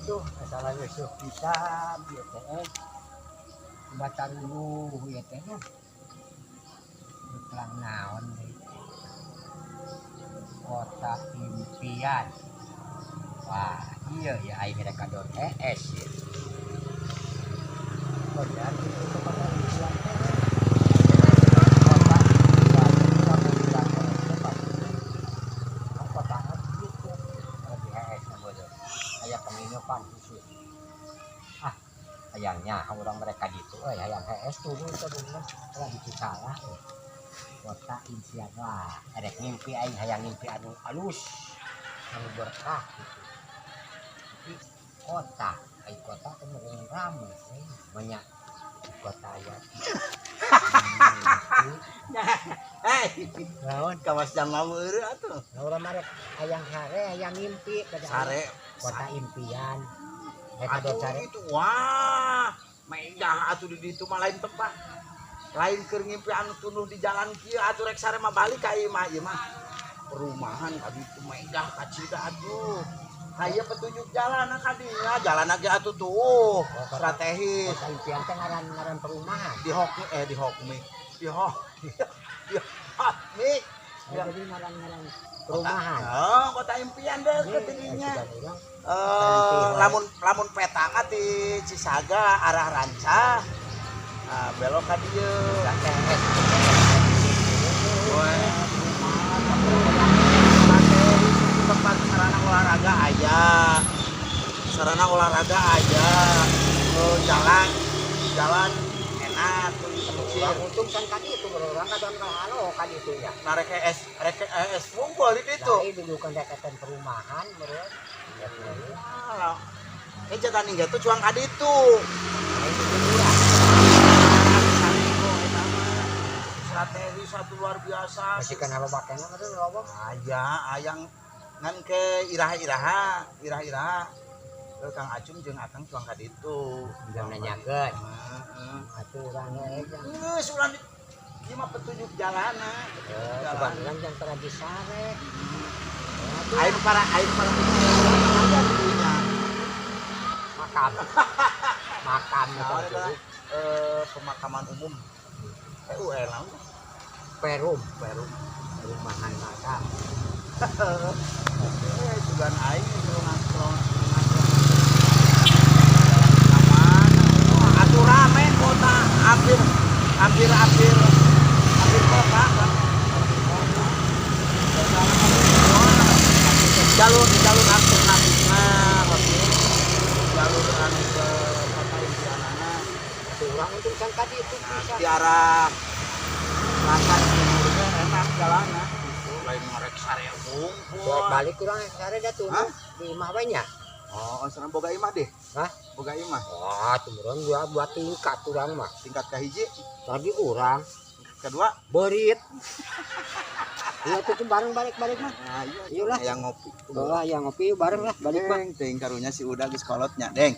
tuh masalah Yusuf bisa ya teh baca dulu ya teh nya iklan naon deui kota impian. Wah iya ya aing rek kadon ES ya benar itu kota impian teh kota impian kota gitu di ES na bodoh aya penginopan khusus hayangnya orang mereka gitu hayang HS turun ke rumah lah itu salah kota impian wah erek ngimpi aing hayang ngimpi anu alus anu berkah gitu tapi kota aing kota teh meureun rame banyak kota aya naon kawas jam lama heureuh atuh urang mah hayang sare hayang ngimpi sare kota impian atuh itu wah maidah atuh di ditu mah lain tempat lain keur ngimpi anu tunuh di jalan kieu atuh rek sare mah balik ka ieu mah perumahan ka ditu maidah ka cida atuh aya petunjuk jalan ka dinya jalan ge atuh tuh strategis kota impian teh ngaran perumahan di Hokmi di Hokmi jadi ngaran perumahan kota impian deh ketidinya lamun peta mah di Cisaga arah Ranca belok ka dieu tempat sarana olahraga aya jalan enak untung kan kali itu orang kadang halo kali itu ya narek es ngumpul di situ dulu kan dekatan perumahan menurut jaga nih tuh cuang kadi itu strategi satu luar biasa masih kan halo bakena kan loba ayang ngan ke iraha Kang Acung jeung Akang cuang kadi itu jangan nanyakeun atuh urang geus urang ieu mah petunjuk jalana kebangetan yang teradi sare air para makam pemakaman umum PUL perum perumahan makam juga aing atuh rame kota hampir kota jalur alternatifnya jalur anu ke kota impianana urang untung kan tadi itu bisa di arah selatan timurnya enak jalannya itu lain merek sare ngumpul balik kurang sare dah tuh di imah we nya sareng boga imah deh boga imah wah tumurun buat tingkat urang mah tingkat kahiji tadi urang kedua berit iya tuh bareng balik mah iya lah yang ngopi yang ngopi bareng lah balik mah ting karunya si udah geus kolotnya deng